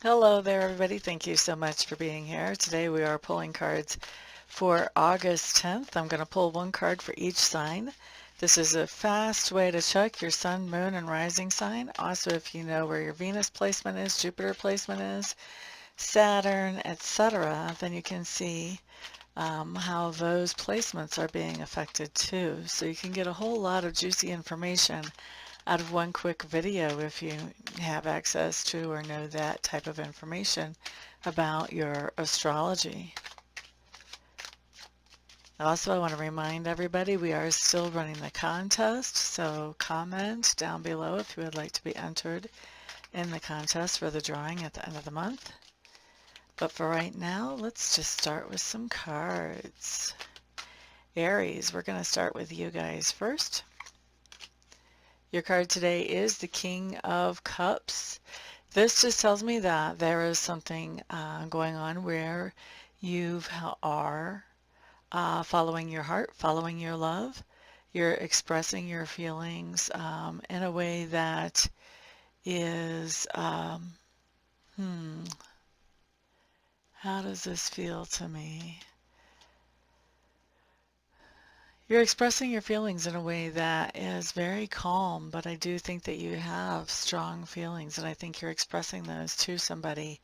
Hello there, everybody. Thank you so much for being here. Today we are pulling cards for August 10th. I'm going to pull one card for each sign. This is a fast way to check your sun, moon, and rising sign. Also, if you know where your Venus placement is, Jupiter placement is, Saturn, etc., then you can see how those placements are being affected too. So you can get a whole lot of juicy information out of one quick video if you have access to or know that type of information about your astrology. Also, I want to remind everybody we are still running the contest, so comment down below if you would like to be entered in the contest for the drawing at the end of the month. But for right now, let's just start with some cards. Aries, we're going to start with you guys first. Your card today is the King of Cups. This just tells me that there is something going on where you are following your heart, following your love. You're expressing your feelings in a way that is, how does this feel to me? You're expressing your feelings in a way that is very calm, but I do think that you have strong feelings, and I think you're expressing those to somebody.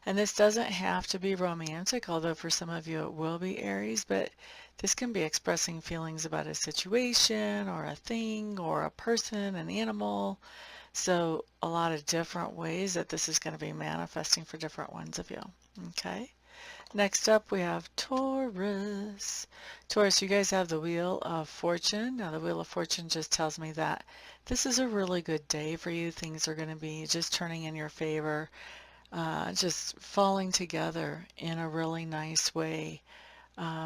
And this doesn't have to be romantic, although for some of you it will be Aries, but this can be expressing feelings about a situation or a thing or a person, an animal. So a lot of different ways that this is going to be manifesting for different ones of you. Okay? Next up, we have Taurus. Taurus, you guys have the Wheel of Fortune. Now, the Wheel of Fortune just tells me that this is a really good day for you. Things are going to be just turning in your favor, just falling together in a really nice way,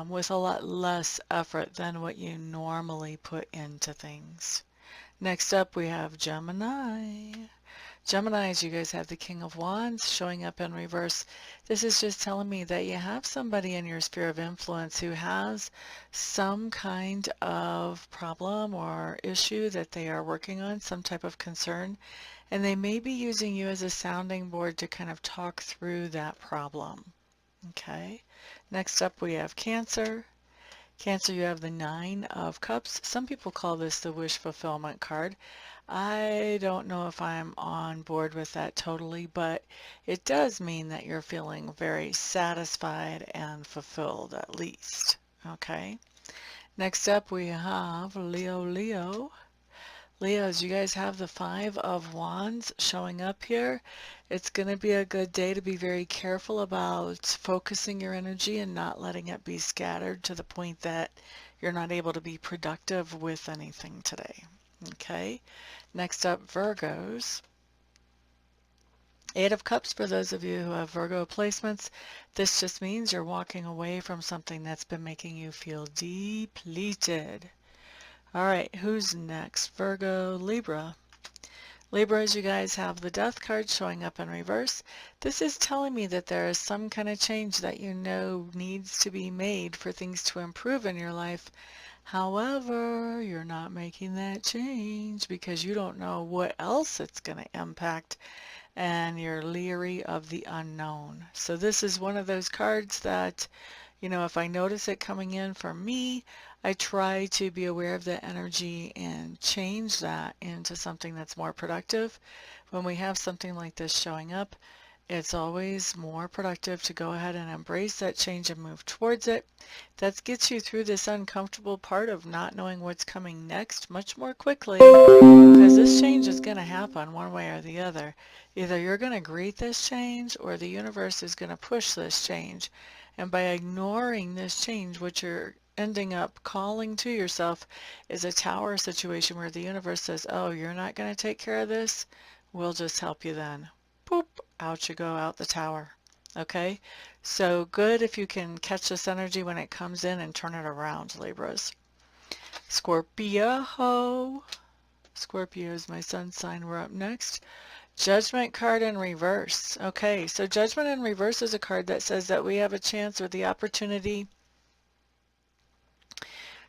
with a lot less effort than what you normally put into things. Next up, we have Gemini. Geminis, you guys have the King of Wands showing up in reverse. This is just telling me that you have somebody in your sphere of influence who has some kind of problem or issue that they are working on, some type of concern, and they may be using you as a sounding board to kind of talk through that problem. Okay. Next up, we have Cancer. Cancer, you have the Nine of Cups. Some people call this the wish fulfillment card. I don't know if I'm on board with that totally, but it does mean that you're feeling very satisfied and fulfilled at least. Okay. Next up we have Leo. Leos, you guys have the Five of Wands showing up here. It's going to be a good day to be very careful about focusing your energy and not letting it be scattered to the point that you're not able to be productive with anything today. Okay. Next up, Virgos. Eight of Cups for those of you who have Virgo placements. This just means you're walking away from something that's been making you feel depleted. All right, who's next? Virgo, Libra. Libras, you guys have the Death card showing up in reverse. This is telling me that there is some kind of change that you know needs to be made for things to improve in your life. However, you're not making that change because you don't know what else it's going to impact and you're leery of the unknown. So this is one of those cards that, you know, if I notice it coming in for me, I try to be aware of the energy and change that into something that's more productive. When we have something like this showing up, it's always more productive to go ahead and embrace that change and move towards it. That gets you through this uncomfortable part of not knowing what's coming next much more quickly, because this change is going to happen one way or the other. Either you're going to greet this change or the universe is going to push this change. And by ignoring this change, what you're ending up calling to yourself is a tower situation where the universe says, oh, you're not going to take care of this? We'll just help you then. Boop, out you go out the tower. Okay? So good if you can catch this energy when it comes in and turn it around, Libras. Scorpio. Scorpio is my sun sign. We're up next. Judgment card in reverse. Okay, so Judgment in reverse is a card that says that we have a chance or the opportunity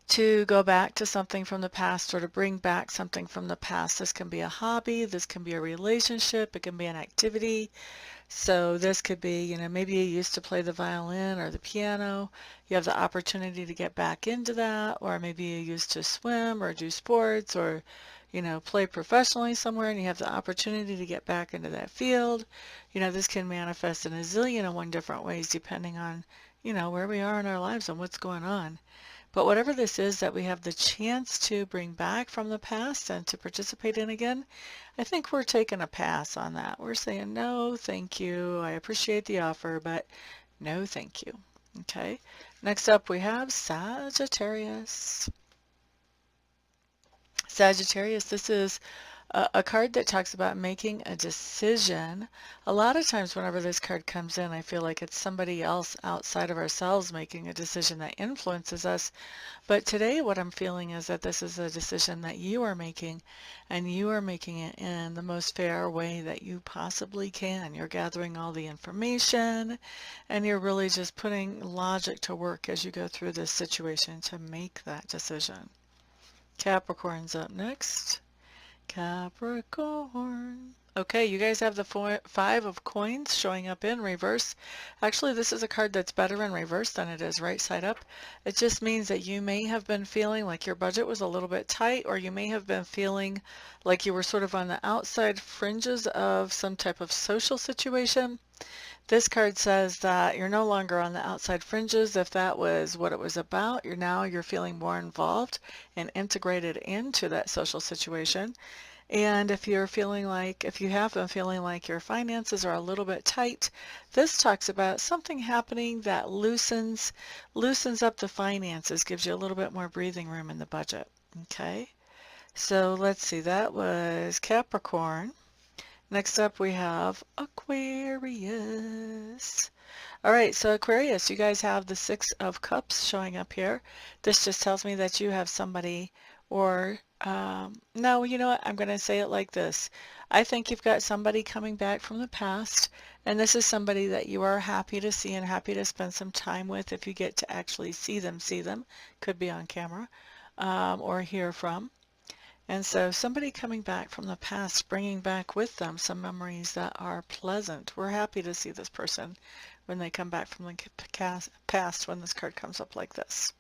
to go back to something from the past or to bring back something from the past. This can be a hobby, this can be a relationship, it can be an activity. So this could be, maybe you used to play the violin or the piano. You have the opportunity to get back into that, or maybe you used to swim or do sports or, play professionally somewhere and you have the opportunity to get back into that field. This can manifest in a zillion and one different ways depending on, where we are in our lives and what's going on. But whatever this is that we have the chance to bring back from the past and to participate in again, I think we're taking a pass on that. We're saying, no, thank you. I appreciate the offer, but no, thank you. Okay. Next up, we have Sagittarius. Sagittarius, this is a card that talks about making a decision. A lot of times whenever this card comes in, I feel like it's somebody else outside of ourselves making a decision that influences us. But today what I'm feeling is that this is a decision that you are making, and you are making it in the most fair way that you possibly can. You're gathering all the information, and you're really just putting logic to work as you go through this situation to make that decision. Capricorn's up next. Capricorn. Okay, you guys have the Five of Coins showing up in reverse. Actually, this is a card that's better in reverse than it is right side up. It just means that you may have been feeling like your budget was a little bit tight, or you may have been feeling like you were sort of on the outside fringes of some type of social situation. This card says that you're no longer on the outside fringes. If that was what it was about, you're feeling more involved and integrated into that social situation. And if you have been feeling like your finances are a little bit tight, this talks about something happening that loosens up the finances, gives you a little bit more breathing room in the budget. Okay, so let's see, that was Capricorn. Next up we have Aquarius. All right, so Aquarius, you guys have the Six of Cups showing up here. This just tells me that you have somebody, or no, you know what? I'm going to say it like this. I think you've got somebody coming back from the past, and this is somebody that you are happy to see and happy to spend some time with if you get to actually see them. Could be on camera, or hear from. And so somebody coming back from the past, bringing back with them some memories that are pleasant. We're happy to see this person when they come back from the past when this card comes up like this.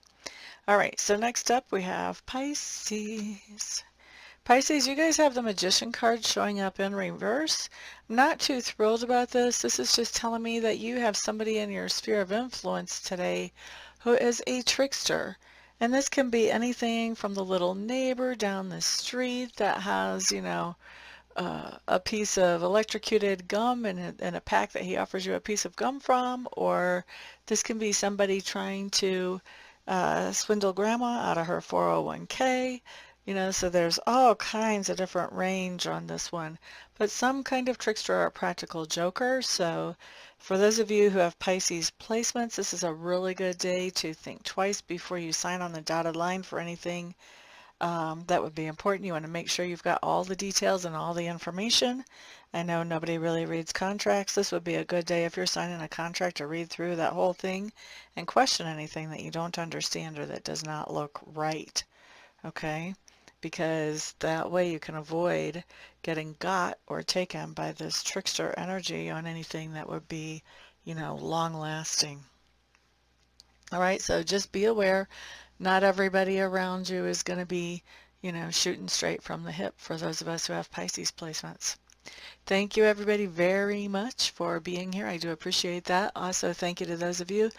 All right, so next up we have Pisces. Pisces, you guys have the Magician card showing up in reverse. I'm not too thrilled about this. This is just telling me that you have somebody in your sphere of influence today who is a trickster. And this can be anything from the little neighbor down the street that has, a piece of electrocuted gum in a pack that he offers you a piece of gum from, or this can be somebody trying to swindle grandma out of her 401k. So there's all kinds of different range on this one, but some kind of trickster or practical joker. So for those of you who have Pisces placements, this is a really good day to think twice before you sign on the dotted line for anything that would be important. You want to make sure you've got all the details and all the information. I know nobody really reads contracts. This would be a good day if you're signing a contract to read through that whole thing and question anything that you don't understand or that does not look right. Okay? Because that way you can avoid getting got or taken by this trickster energy on anything that would be, long lasting. All right, so just be aware, not everybody around you is going to be, shooting straight from the hip for those of us who have Pisces placements. Thank you everybody very much for being here. I do appreciate that. Also, thank you to those of you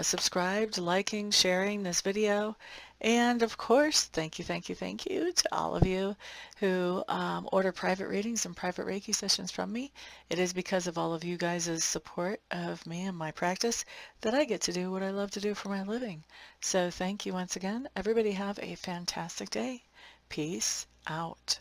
subscribed, liking, sharing this video. And of course, thank you to all of you who order private readings and private Reiki sessions from me. It is because of all of you guys' support of me and my practice that I get to do what I love to do for my living. So thank you once again. Everybody have a fantastic day. Peace out.